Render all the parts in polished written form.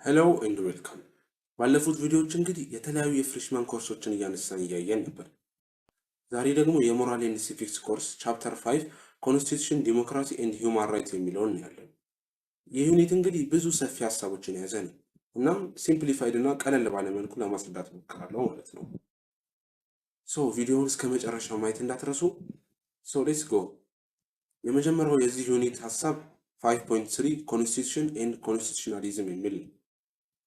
ሄሎ ኤንድ ዌልካም። ባለፉት ቪዲዮዎች እንግዲህ የተለያዩ የፍሬሽማን ኮርሶችን እያነሳን እያየን ነበር። ዛሬ ደግሞ የሞራል ኤንድ ሲቪክስ ኮርስ ቻፕተር 5 ኮንስቲቱሽን ዲሞክራሲ ኤንድ ሂውማን ራይትስ የሚለውን እናያለን። ይህ ዩኒት እንግዲህ ብዙ ሰፊ ሀሳቦችን የያዘ ነው። እናም ሲምፕሊፋይድ እና ቀለል ባለ መልኩ ለማስረዳት ሞክራለሁ ማለት ነው። ቪዲዮውን እስከ መጨረሻው ማየት እንዳትረሱ። ሌትስ ጎ። የመጀመሪያው የዚህ ዩኒት ሀሳብ 5.3 ኮንስቲቱሽን ኤንድ ኮንስቲቱሽናሊዝም የሚል ነው።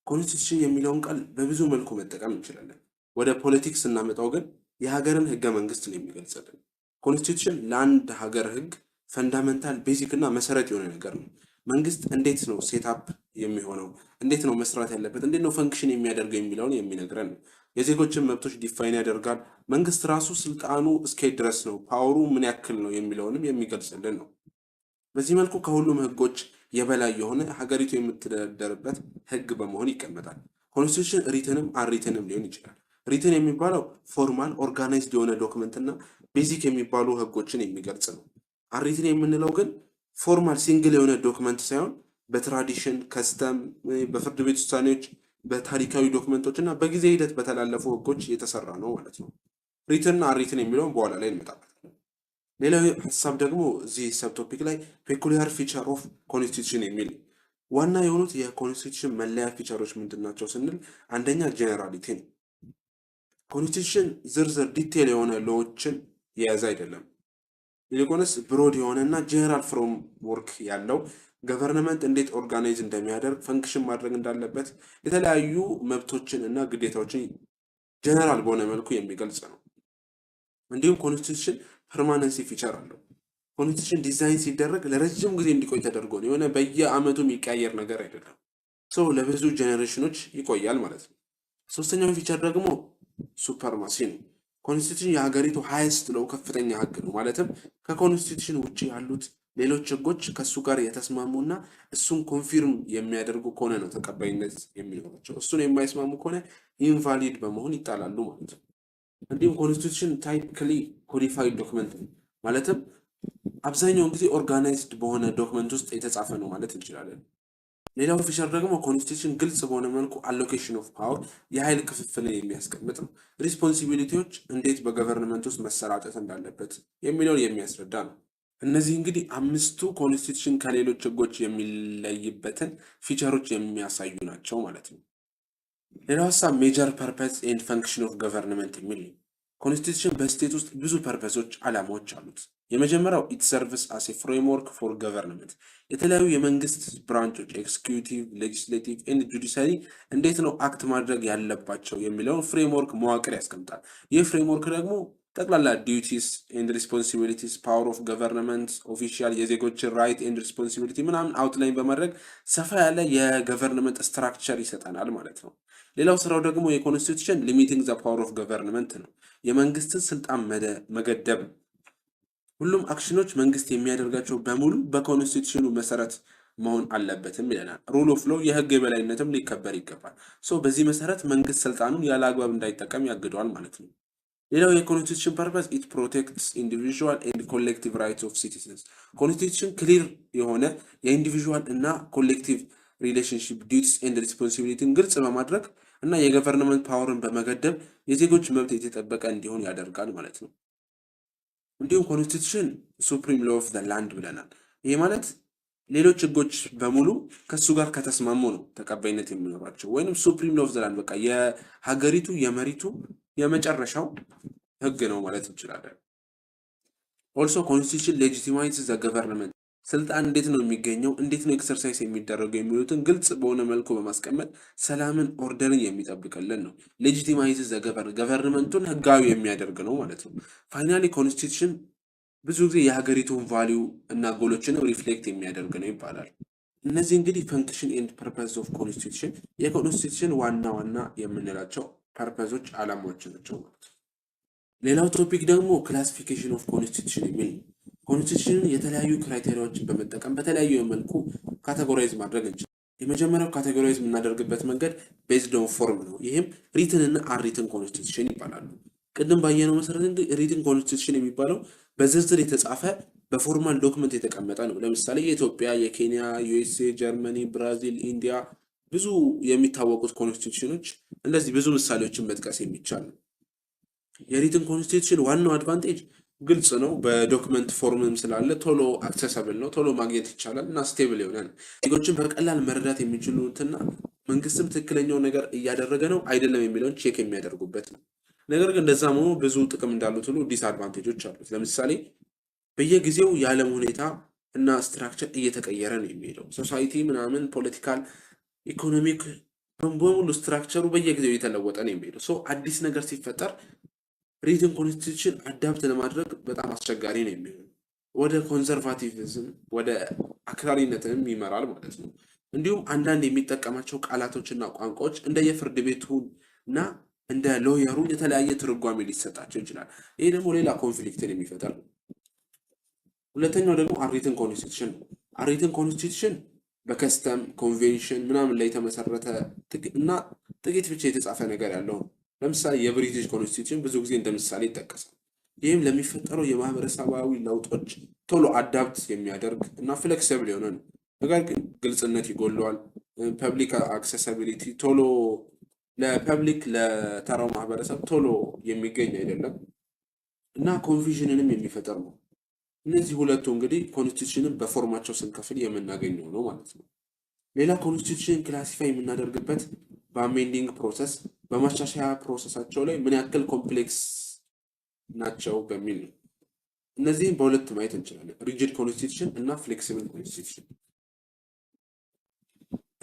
ኮንስቲቱሽን የሚለውን ቃል በብዙ መልኩ መጠቀም እንችላለን። ወደ ፖለቲክስ እናመጣው ግን የሀገርን ህገ መንግስት ነው የሚገልጽልን። ኮንስቲቱሽን ለአንድ ሀገር ህግ ፈንዳሜንታል ቤዚክ እና መሰረት የሆነ ነገር ነው። መንግስት እንዴት ነው ሴትአፕ የሚሆነው፣ እንዴት ነው መስራት ያለበት፣ እንዴት ነው ፈንክሽን የሚያደርገው የሚለውን የሚነግረን ነው። የዜጎችን መብቶች ዲፋይን ያደርጋል። መንግስት ራሱ ስልጣኑ እስከ ድረስ ነው፣ ፓወሩ ምን ያክል ነው የሚለውንም የሚገልጽልን ነው። በዚህ መልኩ ከሁሉም ህጎች የበላይ የሆነ ሀገሪቱ የምትተዳደርበት ህግ በመሆን ይቀመጣል። ኮንስቲቱሽን ሪትንም አንሪትንም ሊሆን ይችላል። ሪትን የሚባለው ፎርማል ኦርጋናይዝድ የሆነ ዶክመንት እና ቤዚክ የሚባሉ ህጎችን የሚገልጽ ነው። አንሪትን የምንለው ግን ፎርማል ሲንግል የሆነ ዶክመንት ሳይሆን በትራዲሽን ከስተም፣ በፍርድ ቤት ውሳኔዎች፣ በታሪካዊ ዶክመንቶች እና በጊዜ ሂደት በተላለፉ ህጎች የተሰራ ነው ማለት ነው። ሪትን አንሪትን የሚለውን በኋላ ላይ እንመጣበታለን። ሌላው ሀሳብ ደግሞ እዚህ ሰብቶፒክ ላይ ፔኩሊያር ፊቸር ኦፍ ኮንስቲቱሽን የሚል ዋና የሆኑት የኮንስቲቱሽን መለያ ፊቸሮች ምንድን ናቸው ስንል፣ አንደኛ ጄኔራሊቲ ነው። ኮንስቲቱሽን ዝርዝር ዲቴል የሆነ ሎዎችን የያዘ አይደለም። ይልቁንስ ብሮድ የሆነ እና ጄኔራል ፍሬምወርክ ያለው ገቨርንመንት እንዴት ኦርጋናይዝ እንደሚያደርግ ፈንክሽን ማድረግ እንዳለበት የተለያዩ መብቶችን እና ግዴታዎችን ጄኔራል በሆነ መልኩ የሚገልጽ ነው። እንዲሁም ኮንስቲቱሽን ፐርማነንሲ ፊቸር አለው። ኮንስቲቱሽን ዲዛይን ሲደረግ ለረጅም ጊዜ እንዲቆይ ተደርጎ ነው። የሆነ በየአመቱ የሚቀያየር ነገር አይደለም። ለብዙ ጄኔሬሽኖች ይቆያል ማለት ነው። ሶስተኛው ፊቸር ደግሞ ሱፐርማሲ ነው። ኮንስቲቱሽን የሀገሪቱ ሃይስት ነው፣ ከፍተኛ ህግ ነው። ማለትም ከኮንስቲቱሽን ውጭ ያሉት ሌሎች ህጎች ከእሱ ጋር የተስማሙና እሱን ኮንፊርም የሚያደርጉ ከሆነ ነው ተቀባይነት የሚኖራቸው። እሱን የማይስማሙ ከሆነ ኢንቫሊድ በመሆን ይጣላሉ ማለት ነው። እንዲሁም ኮንስቲቱሽን ታይፕክሊ ኮዲፋይድ ዶክመንት ነው። ማለትም አብዛኛውን ጊዜ ኦርጋናይዝድ በሆነ ዶክመንት ውስጥ የተጻፈ ነው ማለት እንችላለን። ሌላው ፊቸር ደግሞ ኮንስቲቱሽን ግልጽ በሆነ መልኩ አሎኬሽን ኦፍ ፓወር የኃይል ክፍፍልን የሚያስቀምጥ ነው። ሪስፖንሲቢሊቲዎች እንዴት በገቨርንመንት ውስጥ መሰራጨት እንዳለበት የሚለውን የሚያስረዳ ነው። እነዚህ እንግዲህ አምስቱ ኮንስቲቱሽን ከሌሎች ህጎች የሚለይበትን ፊቸሮች የሚያሳዩ ናቸው ማለት ነው። ሌላው ሀሳብ ሜጀር ፐርፐስ ኤንድ ፈንክሽን ኦፍ ገቨርንመንት የሚል ነው። ኮንስቲቱሽን በስቴት ውስጥ ብዙ ፐርፐሶች፣ አላማዎች አሉት። የመጀመሪያው ኢት ሰርቭስ አስ ኤ ፍሬምወርክ ፎር ገቨርንመንት፣ የተለያዩ የመንግስት ብራንቾች ኤክስኪዩቲቭ፣ ሌጂስሌቲቭ ኤንድ ጁዲሻሪ እንዴት ነው አክት ማድረግ ያለባቸው የሚለውን ፍሬምወርክ መዋቅር ያስቀምጣል። ይህ ፍሬምወርክ ደግሞ ጠቅላላ ዲዩቲስ ኤንድ ሪስፖንሲቢሊቲስ፣ ፓወር ኦፍ ገቨርንመንት ኦፊሻል፣ የዜጎችን ራይት ኤንድ ሪስፖንሲቢሊቲ ምናምን አውትላይን በማድረግ ሰፋ ያለ የገቨርንመንት ስትራክቸር ይሰጠናል ማለት ነው። ሌላው ስራው ደግሞ የኮንስቲቱሽን ሊሚቲንግ ዘ ፓወር ኦፍ ገቨርንመንት ነው። የመንግስትን ስልጣን መገደብ። ሁሉም አክሽኖች መንግስት የሚያደርጋቸው በሙሉ በኮንስቲቱሽኑ መሰረት መሆን አለበትም ይለናል። ሩል ኦፍ ሎው፣ የህግ የበላይነትም ሊከበር ይገባል። በዚህ መሰረት መንግስት ስልጣኑን ያለ አግባብ እንዳይጠቀም ያግደዋል ማለት ነው። ሌላው የኮንስቲቱሽን ፐርፐስ ኢት ፕሮቴክትስ ኢንዲቪዥዋል ኤንድ ኮሌክቲቭ ራይትስ ኦፍ ሲቲዘንስ። ኮንስቲቱሽን ክሊር የሆነ የኢንዲቪዥዋል እና ኮሌክቲቭ ሪሌሽንሽፕ ዲዩቲስ ኤንድ ሪስፖንሲቢሊቲን ግልጽ በማድረግ እና የገቨርንመንት ፓወርን በመገደብ የዜጎች መብት የተጠበቀ እንዲሆን ያደርጋል ማለት ነው። እንዲሁም ኮንስቲቱሽን ሱፕሪም ሎው ኦፍ ዘ ላንድ ብለናል። ይሄ ማለት ሌሎች ህጎች በሙሉ ከሱ ጋር ከተስማሙ ነው ተቀባይነት የሚኖራቸው፣ ወይንም ሱፕሪም ሎው ኦፍ ዘ ላንድ በቃ የሀገሪቱ የመሪቱ የመጨረሻው ህግ ነው ማለት እንችላለን። ኦልሶ ኮንስቲቱሽን ሌጂቲማይዝስ ዘ ገቨርንመንት፣ ስልጣን እንዴት ነው የሚገኘው፣ እንዴት ነው ኤክሰርሳይዝ የሚደረገው የሚሉትን ግልጽ በሆነ መልኩ በማስቀመጥ ሰላምን፣ ኦርደርን የሚጠብቅልን ነው። ሌጂቲማይዝስ ዘ ገቨርንመንቱን ህጋዊ የሚያደርግ ነው ማለት ነው። ፋይናሊ ኮንስቲቱሽን ብዙ ጊዜ የሀገሪቱን ቫሊዩ እና ጎሎችንም ሪፍሌክት የሚያደርግ ነው ይባላል። እነዚህ እንግዲህ ፈንክሽን ኤንድ ፐርፐስ ኦፍ ኮንስቲቱሽን የኮንስቲቱሽን ዋና ዋና የምንላቸው ፐርፐሶች፣ አላማዎች ናቸው ማለት ነው። ሌላው ቶፒክ ደግሞ ክላሲፊኬሽን ኦፍ ኮንስቲቱሽን የሚል ነው። ኮንስቲቱሽንን የተለያዩ ክራይቴሪያዎችን በመጠቀም በተለያዩ መልኩ ካቴጎራይዝ ማድረግ እንችላለን። የመጀመሪያው ካቴጎራይዝ የምናደርግበት መንገድ ቤዝድ ኦን ፎርም ነው። ይህም ሪትን እና አንሪትን ኮንስቲቱሽን ይባላሉ። ቅድም ባየነው መሰረት እንግዲህ ሪትን ኮንስቲቱሽን የሚባለው በዝርዝር የተጻፈ በፎርማል ዶክመንት የተቀመጠ ነው። ለምሳሌ የኢትዮጵያ፣ የኬንያ፣ ዩኤስኤ፣ ጀርመኒ፣ ብራዚል፣ ኢንዲያ ብዙ የሚታወቁት ኮንስቲቱሽኖች እንደዚህ ብዙ ምሳሌዎችን መጥቀስ የሚቻል ነው። የሪትን ኮንስቲቱሽን ዋናው አድቫንቴጅ ግልጽ ነው። በዶክመንት ፎርምም ስላለ ቶሎ አክሰሰብል ነው፣ ቶሎ ማግኘት ይቻላል እና ስቴብል የሆነ ነው። ዜጎችን በቀላል መረዳት የሚችሉትና መንግስትም ትክክለኛው ነገር እያደረገ ነው አይደለም የሚለውን ቼክ የሚያደርጉበት ነው። ነገር ግን እንደዛ መሆኑ ብዙ ጥቅም እንዳሉት ሁሉ ዲስአድቫንቴጆች አሉት። ለምሳሌ በየጊዜው የዓለም ሁኔታ እና ስትራክቸር እየተቀየረ ነው የሚሄደው። ሶሳይቲ ምናምን ፖለቲካል፣ ኢኮኖሚክ በሙሉ ስትራክቸሩ በየጊዜው እየተለወጠ ነው የሚሄደው። ሶ አዲስ ነገር ሲፈጠር ሪትን ኮንስቲቱሽን አዳፕት ለማድረግ በጣም አስቸጋሪ ነው የሚሆነው። ወደ ኮንዘርቫቲቪዝም ወደ አክራሪነትንም ይመራል ማለት ነው። እንዲሁም አንዳንድ የሚጠቀማቸው ቃላቶችና ቋንቋዎች እንደየፍርድ ቤቱ እና እንደ ሎየሩ የተለያየ ትርጓሜ ሊሰጣቸው ይችላል። ይሄ ደግሞ ሌላ ኮንፍሊክትን የሚፈጠር ነው። ሁለተኛው ደግሞ አሪትን ኮንስቲቱሽን ነው። አሪትን ኮንስቲቱሽን በከስተም ኮንቬንሽን ምናምን ላይ የተመሰረተ እና ጥቂት ብቻ የተጻፈ ነገር ያለው ነው። ለምሳሌ የብሪቲሽ ኮንስቲቱሽን ብዙ ጊዜ እንደ ምሳሌ ይጠቀሳል። ይህም ለሚፈጠረው የማህበረሰባዊ ለውጦች ቶሎ አዳፕት የሚያደርግ እና ፍሌክሲብል የሆነ ነው። ነገር ግን ግልጽነት ይጎለዋል። ፐብሊክ አክሰሲቢሊቲ ቶሎ ለፐብሊክ ለተራው ማህበረሰብ ቶሎ የሚገኝ አይደለም እና ኮንፊዥንንም የሚፈጠር ነው። እነዚህ ሁለቱ እንግዲህ ኮንስቲቱሽንን በፎርማቸው ስንከፍል የምናገኘው ነው ማለት ነው። ሌላ ኮንስቲቱሽን ክላሲፋይ የምናደርግበት በአሜንዲንግ ፕሮሰስ በማሻሻያ ፕሮሰሳቸው ላይ ምን ያክል ኮምፕሌክስ ናቸው በሚል ነው። እነዚህም በሁለት ማየት እንችላለን፣ ሪጂድ ኮንስቲቱሽን እና ፍሌክሲብል ኮንስቲቱሽን።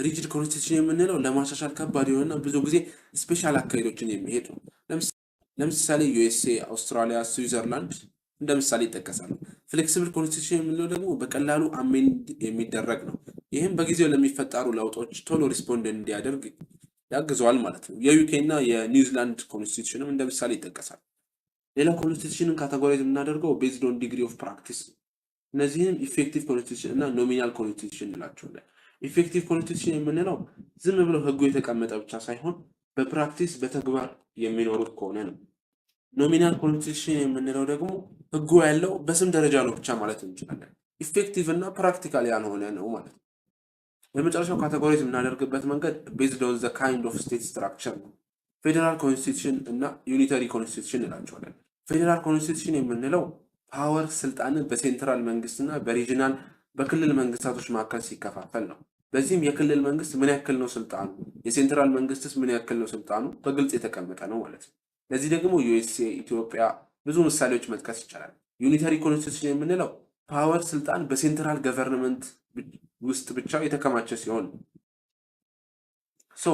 ሪጂድ ኮንስቲቱሽን የምንለው ለማሻሻል ከባድ የሆነና ብዙ ጊዜ ስፔሻል አካሄዶችን የሚሄድ ነው። ለምሳሌ ዩኤስኤ፣ አውስትራሊያ፣ ስዊዘርላንድ እንደ ምሳሌ ይጠቀሳሉ። ፍሌክሲብል ኮንስቲቱሽን የምንለው ደግሞ በቀላሉ አሜንድ የሚደረግ ነው። ይህም በጊዜው ለሚፈጠሩ ለውጦች ቶሎ ሪስፖንድ እንዲያደርግ ያግዘዋል ማለት ነው። የዩኬ እና የኒውዚላንድ ኮንስቲቱሽንም እንደ ምሳሌ ይጠቀሳል። ሌላ ኮንስቲቱሽንን ካቴጎራይዝ የምናደርገው ቤዝድ ኦን ዲግሪ ኦፍ ፕራክቲስ። እነዚህንም ኢፌክቲቭ ኮንስቲቱሽን እና ኖሚናል ኮንስቲቱሽን እንላቸዋለን። ኢፌክቲቭ ኮንስቲቱሽን የምንለው ዝም ብሎ ህጉ የተቀመጠ ብቻ ሳይሆን በፕራክቲስ በተግባር የሚኖሩት ከሆነ ነው። ኖሚናል ኮንስቲቱሽን የምንለው ደግሞ ህጉ ያለው በስም ደረጃ ነው ብቻ ማለት እንችላለን። ኢፌክቲቭ እና ፕራክቲካል ያልሆነ ነው ማለት ነው። የመጨረሻው ካቴጎራይዝ የምናደርግበት መንገድ ቤዝድ ኦን ዘ ካይንድ ኦፍ ስቴት ስትራክቸር ነው። ፌዴራል ኮንስቲቱሽን እና ዩኒተሪ ኮንስቲቱሽን እንላቸዋለን። ፌዴራል ኮንስቲቱሽን የምንለው ፓወር ስልጣንን በሴንትራል መንግስትና በሪጂናል በክልል መንግስታቶች መካከል ሲከፋፈል ነው። በዚህም የክልል መንግስት ምን ያክል ነው ስልጣኑ፣ የሴንትራል መንግስትስ ምን ያክል ነው ስልጣኑ በግልጽ የተቀመጠ ነው ማለት ነው። ለዚህ ደግሞ ዩኤስኤ፣ ኢትዮጵያ ብዙ ምሳሌዎች መጥቀስ ይቻላል። ዩኒተሪ ኮንስቲቱሽን የምንለው ፓወር ስልጣን በሴንትራል ገቨርንመንት ውስጥ ብቻ የተከማቸ ሲሆን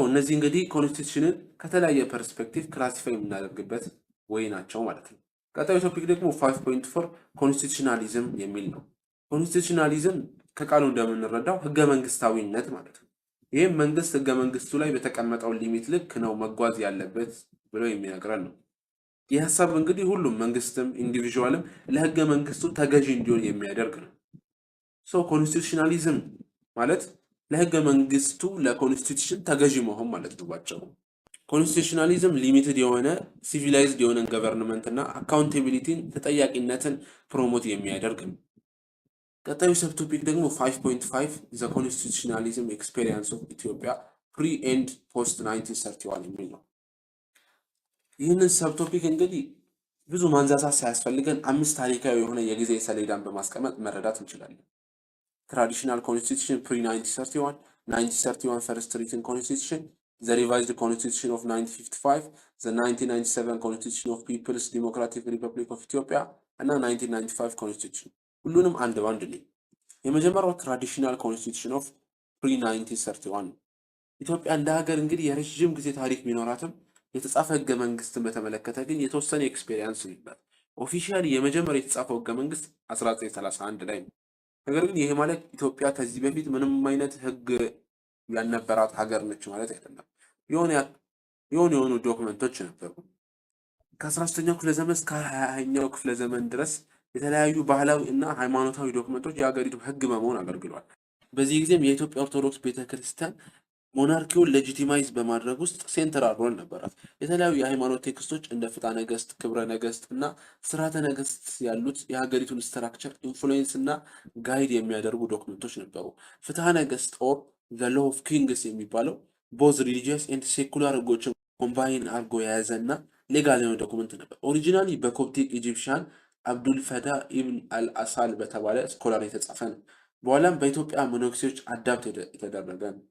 እነዚህ እንግዲህ ኮንስቲቱሽንን ከተለያየ ፐርስፔክቲቭ ክላሲፋይ የምናደርግበት ወይ ናቸው ማለት ነው። ቀጣዩ ቶፒክ ደግሞ 5.4 ኮንስቲቱሽናሊዝም የሚል ነው። ኮንስቲቱሽናሊዝም ከቃሉ እንደምንረዳው ህገ መንግስታዊነት ማለት ነው። ይህም መንግስት ህገ መንግስቱ ላይ በተቀመጠው ሊሚት ልክ ነው መጓዝ ያለበት ብሎ የሚነግረን ነው። ይህ ሀሳብ እንግዲህ ሁሉም መንግስትም ኢንዲቪዥዋልም ለህገ መንግስቱ ተገዢ እንዲሆን የሚያደርግ ነው። ኮንስቲቱሽናሊዝም ማለት ለህገ መንግስቱ ለኮንስቲቱሽን ተገዢ መሆን ማለት ነው ባጭሩ። ኮንስቲቱሽናሊዝም ሊሚትድ የሆነ ሲቪላይዝድ የሆነ ገቨርንመንት እና አካውንታቢሊቲን ተጠያቂነትን ፕሮሞት የሚያደርግ ነው። ቀጣዩ ሰብቶፒክ ደግሞ 5.5 ዘ ኮንስቲቱሽናሊዝም ኤክስፔሪየንስ ኦፍ ኢትዮጵያ ፕሪ ኤንድ ፖስት 1931 የሚል ነው። ይህንን ሰብቶፒክ እንግዲህ ብዙ ማንዛዛት ሳያስፈልገን 5 ታሪካዊ የሆነ የጊዜ ሰሌዳን በማስቀመጥ መረዳት እንችላለን። ትራዲሽናል ኮንስቲቱሽን ፕሪ 1931፣ 1931 ፈርስት ሪትን ኮንስቲቱሽን፣ ዘ ሪቫይዝድ ኮንስቲቱሽን ኦፍ 1955፣ ዘ 1997 ኮንስቲቱሽን ኦፍ ፒፕልስ ዲሞክራቲክ ሪፐብሊክ ኦፍ ኢትዮጵያ እና 1995 ኮንስቲቱሽን። ሁሉንም አንድ ባንድ ላይ የመጀመሪያው ትራዲሽናል ኮንስቲቱሽን ኦፍ ፕሪ 1931 ኢትዮጵያ እንደ ሀገር እንግዲህ የረዥም ጊዜ ታሪክ ቢኖራትም የተጻፈ ህገ መንግስትን በተመለከተ ግን የተወሰነ ኤክስፔሪየንስ ነበር። ኦፊሻሊ የመጀመሪያ የተጻፈው ህገ መንግስት 1931 ላይ ነው። ነገር ግን ይሄ ማለት ኢትዮጵያ ከዚህ በፊት ምንም አይነት ህግ ያልነበራት ሀገር ነች ማለት አይደለም። የሆኑ ዶክመንቶች ነበሩ። ከ13ኛው ክፍለ ዘመን እስከ 20ኛው ክፍለ ዘመን ድረስ የተለያዩ ባህላዊ እና ሃይማኖታዊ ዶክመንቶች የሀገሪቱ ህግ በመሆን አገልግሏል። በዚህ ጊዜም የኢትዮጵያ ኦርቶዶክስ ቤተክርስቲያን ሞናርኪውን ሌጂቲማይዝ በማድረግ ውስጥ ሴንትራል ሮል ነበራት። የተለያዩ የሃይማኖት ቴክስቶች እንደ ፍትሐ ነገስት፣ ክብረ ነገስት እና ስርዓተ ነገስት ያሉት የሀገሪቱን ስትራክቸር ኢንፍሉዌንስ እና ጋይድ የሚያደርጉ ዶክመንቶች ነበሩ። ፍትሐ ነገስት ኦር ዘ ሎው ኦፍ ኪንግስ የሚባለው ቦዝ ሪሊጂየስ ኤንድ ሴኩላር ህጎችን ኮምባይን አድርጎ የያዘና ሌጋል የሆነ ዶኩመንት ነበር። ኦሪጂናሊ በኮፕቲክ ኢጂፕሽያን አብዱልፈታ ኢብን አልአሳል በተባለ ስኮላር የተጻፈ ነው። በኋላም በኢትዮጵያ መነኩሴዎች አዳፕት የተደረገ ነው።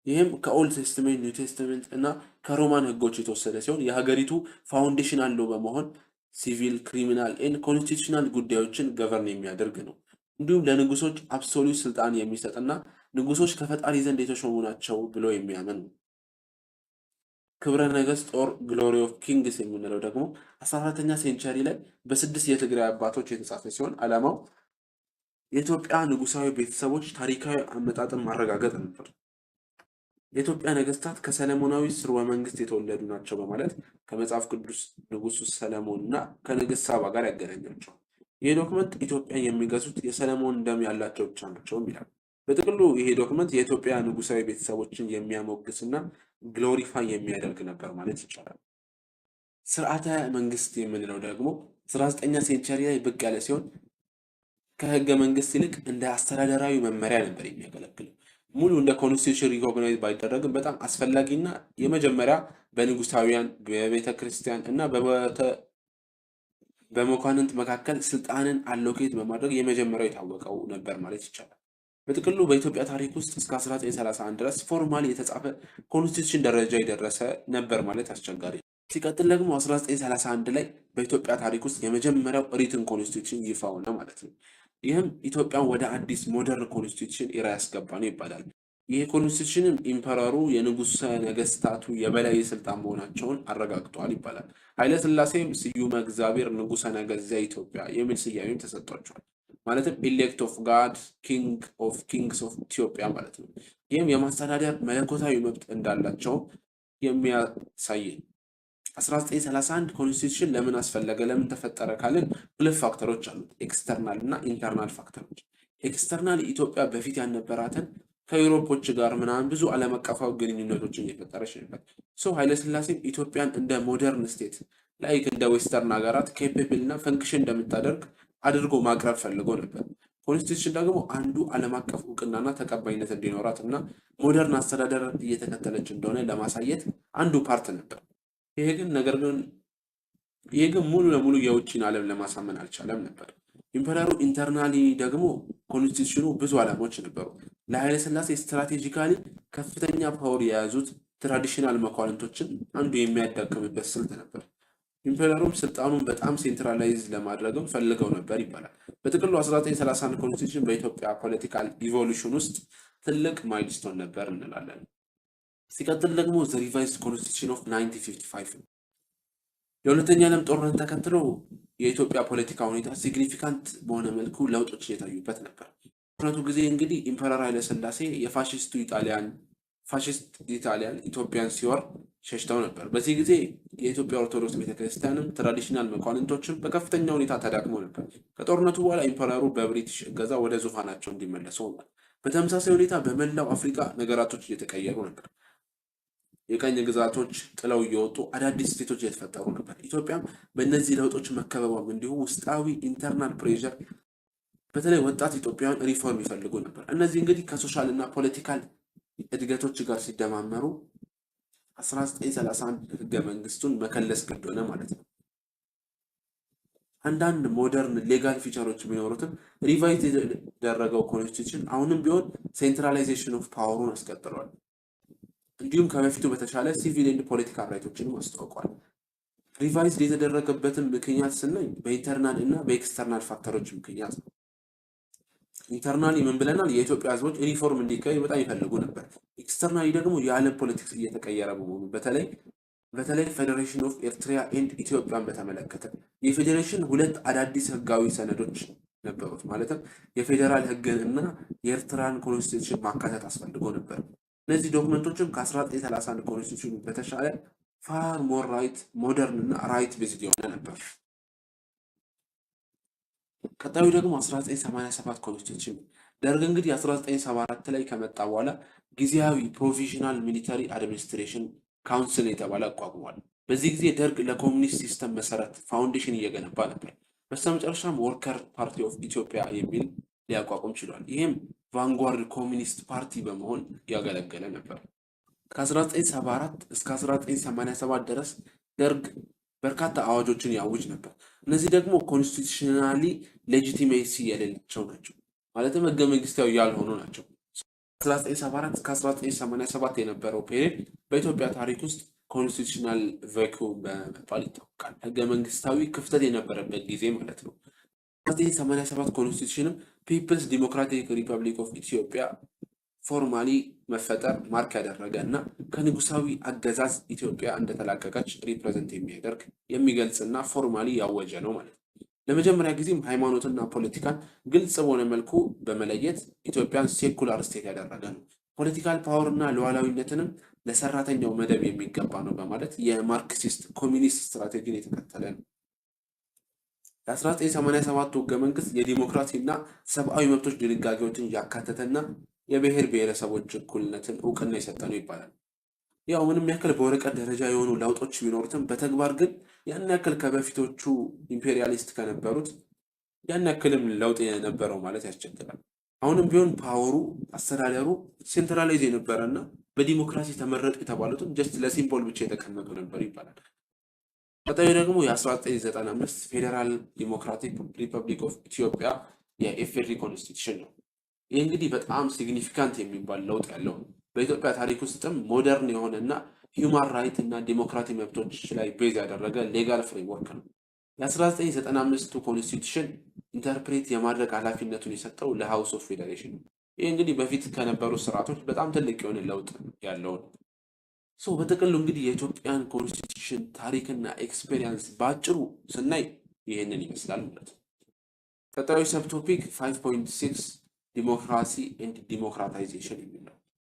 ይህም ከኦልድ ቴስትሜንት፣ ኒው ቴስትሜንት እና ከሮማን ህጎች የተወሰደ ሲሆን የሀገሪቱ ፋውንዴሽን አለው በመሆን ሲቪል፣ ክሪሚናል ኤንድ ኮንስቲቱሽናል ጉዳዮችን ገቨርን የሚያደርግ ነው። እንዲሁም ለንጉሶች አብሶሉት ስልጣን የሚሰጥና ንጉሶች ከፈጣሪ ዘንድ የተሾሙ ናቸው ብሎ የሚያምን ነው። ክብረ ነገስት ኦር ግሎሪ ኦፍ ኪንግስ የምንለው ደግሞ 14ኛ ሴንቸሪ ላይ በ6 የትግራይ አባቶች የተጻፈ ሲሆን ዓላማው የኢትዮጵያ ንጉሳዊ ቤተሰቦች ታሪካዊ አመጣጥን ማረጋገጥ ነበር። የኢትዮጵያ ነገስታት ከሰለሞናዊ ስርወ መንግስት የተወለዱ ናቸው በማለት ከመጽሐፍ ቅዱስ ንጉሱ ሰለሞን እና ከንግስት ሳባ ጋር ያገናኛቸው። ይህ ዶክመንት ኢትዮጵያን የሚገዙት የሰለሞን ደም ያላቸው ብቻ ናቸውም ይላል። በጥቅሉ ይሄ ዶክመንት የኢትዮጵያ ንጉሳዊ ቤተሰቦችን የሚያሞግስና ግሎሪፋይ የሚያደርግ ነበር ማለት ይቻላል። ስርዓተ መንግስት የምንለው ደግሞ 19ኛ ሴንቸሪ ላይ ብቅ ያለ ሲሆን ከህገ መንግስት ይልቅ እንደ አስተዳደራዊ መመሪያ ነበር የሚያገለግለው። ሙሉ እንደ ኮንስቲቱሽን ሪኮግናይዝ ባይደረግም በጣም አስፈላጊና የመጀመሪያ በንጉሳውያን በቤተ ክርስቲያን እና በመኳንንት መካከል ስልጣንን አሎኬት በማድረግ የመጀመሪያው የታወቀው ነበር ማለት ይቻላል። በጥቅሉ በኢትዮጵያ ታሪክ ውስጥ እስከ 1931 ድረስ ፎርማሊ የተጻፈ ኮንስቲቱሽን ደረጃ የደረሰ ነበር ማለት አስቸጋሪ። ሲቀጥል ደግሞ 1931 ላይ በኢትዮጵያ ታሪክ ውስጥ የመጀመሪያው ሪትን ኮንስቲቱሽን ይፋ ሆነ ማለት ነው። ይህም ኢትዮጵያን ወደ አዲስ ሞደርን ኮንስቲቱሽን ኢራ ያስገባ ነው ይባላል። ይህ ኮንስቲቱሽንም ኢምፐረሩ የንጉሠ ነገስታቱ የበላይ ስልጣን መሆናቸውን አረጋግጧል ይባላል። ኃይለ ሥላሴም ስዩመ እግዚአብሔር ንጉሠ ነገሥት ዘኢትዮጵያ የሚል ስያሜም ተሰጥቷቸዋል። ማለትም ኢሌክት ኦፍ ጋድ ኪንግ ኦፍ ኪንግስ ኦፍ ኢትዮጵያ ማለት ነው። ይህም የማስተዳደር መለኮታዊ መብት እንዳላቸው የሚያሳይ 1931 ኮንስቲቱሽን ለምን አስፈለገ ለምን ተፈጠረ ካልን ሁለት ፋክተሮች አሉት፣ ኤክስተርናል እና ኢንተርናል ፋክተሮች። ኤክስተርናል ኢትዮጵያ በፊት ያልነበራትን ከዩሮፖች ጋር ምናምን ብዙ ዓለም አቀፋዊ ግንኙነቶችን እየፈጠረች ነበር። ኃይለሥላሴም ኢትዮጵያን እንደ ሞደርን ስቴት ላይክ እንደ ዌስተርን ሀገራት ኬፔብል እና ፈንክሽን እንደምታደርግ አድርጎ ማቅረብ ፈልጎ ነበር። ኮንስቲቱሽን ደግሞ አንዱ ዓለም አቀፍ እውቅናና ተቀባይነት እንዲኖራት እና ሞደርን አስተዳደር እየተከተለች እንደሆነ ለማሳየት አንዱ ፓርት ነበር። ይሄ ግን ሙሉ ለሙሉ የውጭን ዓለም ለማሳመን አልቻለም ነበር። ኢምፐረሩ ኢንተርናሊ ደግሞ ኮንስቲቱሽኑ ብዙ ዓላማዎች ነበሩ። ለኃይለ ሥላሴ ስትራቴጂካሊ ከፍተኛ ፓወር የያዙት ትራዲሽናል መኳንንቶችን አንዱ የሚያዳክምበት ስልት ነበር። ኢምፐረሩም ስልጣኑን በጣም ሴንትራላይዝ ለማድረግም ፈልገው ነበር ይባላል። በጥቅሉ 1931 ኮንስቲቱሽን በኢትዮጵያ ፖለቲካል ኢቮሉሽን ውስጥ ትልቅ ማይልስቶን ነበር እንላለን። ሲቀጥል ደግሞ ዘ ሪቫይዝድ ኮንስቲቱሽን ኦፍ 1955 ነው። የሁለተኛ ዓለም ጦርነት ተከትሎ የኢትዮጵያ ፖለቲካ ሁኔታ ሲግኒፊካንት በሆነ መልኩ ለውጦች እየታዩበት ነበር። ጦርነቱ ጊዜ እንግዲህ ኢምፐረር ኃይለ ሥላሴ የፋሽስት ኢጣሊያን ኢትዮጵያን ሲወር ሸሽተው ነበር። በዚህ ጊዜ የኢትዮጵያ ኦርቶዶክስ ቤተክርስቲያንም ትራዲሽናል መኳንንቶችም በከፍተኛ ሁኔታ ተዳክመው ነበር። ከጦርነቱ በኋላ ኢምፐረሩ በብሪቲሽ እገዛ ወደ ዙፋናቸው እንዲመለሱ ሆኗል። በተመሳሳይ ሁኔታ በመላው አፍሪካ ነገራቶች እየተቀየሩ ነበር። የቀኝ ግዛቶች ጥለው እየወጡ አዳዲስ ስቴቶች እየተፈጠሩ ነበር። ኢትዮጵያም በእነዚህ ለውጦች መከበቧም እንዲሁ ውስጣዊ ኢንተርናል ፕሬዠር፣ በተለይ ወጣት ኢትዮጵያውያን ሪፎርም ይፈልጉ ነበር። እነዚህ እንግዲህ ከሶሻል እና ፖለቲካል እድገቶች ጋር ሲደማመሩ 1931 ህገ መንግስቱን መከለስ ግድ ሆነ ማለት ነው። አንዳንድ ሞደርን ሌጋል ፊቸሮች ቢኖሩትም ሪቫይዝ የተደረገው ኮንስቲቱሽን አሁንም ቢሆን ሴንትራላይዜሽን ኦፍ ፓወሩን አስቀጥሏል። እንዲሁም ከበፊቱ በተሻለ ሲቪል ኤንድ ፖለቲካል ራይቶችንም አስተዋውቋል። ሪቫይዝድ የተደረገበትን ምክንያት ስናይ በኢንተርናል እና በኤክስተርናል ፋክተሮች ምክንያት ነው። ኢንተርናሊ ምን ብለናል? የኢትዮጵያ ህዝቦች ሪፎርም እንዲካሄድ በጣም ይፈልጉ ነበር። ኤክስተርናሊ ደግሞ የዓለም ፖለቲክስ እየተቀየረ በመሆኑ በተለይ ፌዴሬሽን ኦፍ ኤርትራ ኤንድ ኢትዮጵያን በተመለከተ የፌዴሬሽን ሁለት አዳዲስ ህጋዊ ሰነዶች ነበሩት። ማለትም የፌዴራል ህግን እና የኤርትራን ኮንስቲቱሽን ማካተት አስፈልጎ ነበር። እነዚህ ዶክመንቶችም ከ1931 ኮንስቲቱሽን በተሻለ ፋር ሞር ራይት ሞደርን እና ራይት ቤዝድ የሆነ ነበር። ቀጣዩ ደግሞ 1987 ኮንስቲቱሽን። ደርግ እንግዲህ 1974 ላይ ከመጣ በኋላ ጊዜያዊ ፕሮቪዥናል ሚሊተሪ አድሚኒስትሬሽን ካውንስል የተባለ አቋቁሟል። በዚህ ጊዜ ደርግ ለኮሚኒስት ሲስተም መሰረት ፋውንዴሽን እየገነባ ነበር። በስተመጨረሻም ወርከር ፓርቲ ኦፍ ኢትዮጵያ የሚል ሊያቋቁም ችሏል። ይህም ቫንጓርድ ኮሚኒስት ፓርቲ በመሆን ያገለገለ ነበር። ከ1974 እስከ 1987 ድረስ ደርግ በርካታ አዋጆችን ያውጅ ነበር። እነዚህ ደግሞ ኮንስቲቱሽናሊ ሌጂቲሜሲ የሌላቸው ናቸው፣ ማለትም ህገ መንግስታዊ ያልሆኑ ናቸው። 1974 እስከ 1987 የነበረው ፔሪድ በኢትዮጵያ ታሪክ ውስጥ ኮንስቲቱሽናል ቫኩም በመባል ይታወቃል። ህገ መንግስታዊ ክፍተት የነበረበት ጊዜ ማለት ነው። 1987 ኮንስቲቱሽንም ፒፕልስ ዲሞክራቲክ ሪፐብሊክ ኦፍ ኢትዮጵያ ፎርማሊ መፈጠር ማርክ ያደረገ እና ከንጉሳዊ አገዛዝ ኢትዮጵያ እንደተላቀቀች ሪፕሬዘንት የሚያደርግ የሚገልጽና ፎርማሊ ያወጀ ነው ማለት ነው። ለመጀመሪያ ጊዜም ሃይማኖትና ፖለቲካን ግልጽ በሆነ መልኩ በመለየት ኢትዮጵያን ሴኩላር ስቴት ያደረገ ነው። ፖለቲካል ፓወርና ሉዓላዊነትንም ለሰራተኛው መደብ የሚገባ ነው በማለት የማርክሲስት ኮሚኒስት ስትራቴጂን የተከተለ ነው። የ1987 ህገ መንግስት የዲሞክራሲና ሰብአዊ መብቶች ድንጋጌዎችን ያካተተና የብሔር ብሔረሰቦች እኩልነትን እውቅና የሰጠ ነው ይባላል። ያው ምንም ያክል በወረቀት ደረጃ የሆኑ ለውጦች ቢኖሩትም በተግባር ግን ያን ያክል ከበፊቶቹ ኢምፔሪያሊስት ከነበሩት ያን ያክልም ለውጥ የነበረው ማለት ያስቸግራል። አሁንም ቢሆን ፓወሩ አስተዳደሩ ሴንትራላይዝ የነበረና በዲሞክራሲ ተመረጡ የተባሉትን ጀስት ለሲምቦል ብቻ የተቀመጡ ነበር ይባላል። ቀጣዩ ደግሞ የ1995 ፌዴራል ዲሞክራቲክ ሪፐብሊክ ኦፍ ኢትዮጵያ የኢፌዴሪ ኮንስቲቱሽን ነው። ይህ እንግዲህ በጣም ሲግኒፊካንት የሚባል ለውጥ ያለው ነው። በኢትዮጵያ ታሪክ ውስጥም ሞደርን የሆነና ሂውማን ራይት እና ዲሞክራቲክ መብቶች ላይ ቤዝ ያደረገ ሌጋል ፍሬምወርክ ነው። የ1995ቱ ኮንስቲቱሽን ኢንተርፕሬት የማድረግ ኃላፊነቱን የሰጠው ለሃውስ ኦፍ ፌዴሬሽን ነው። ይህ እንግዲህ በፊት ከነበሩ ስርዓቶች በጣም ትልቅ የሆነ ለውጥ ያለው ነው። በጥቅሉ እንግዲህ የኢትዮጵያን ኮንስቲቱሽን ታሪክና ኤክስፔሪንስ በአጭሩ ስናይ ይህንን ይመስላል ማለት ነው። ቀጣዩ ሰብ ቶፒክ 5.6 ዲሞክራሲ ኤንድ ዲሞክራታይዜሽን የሚለው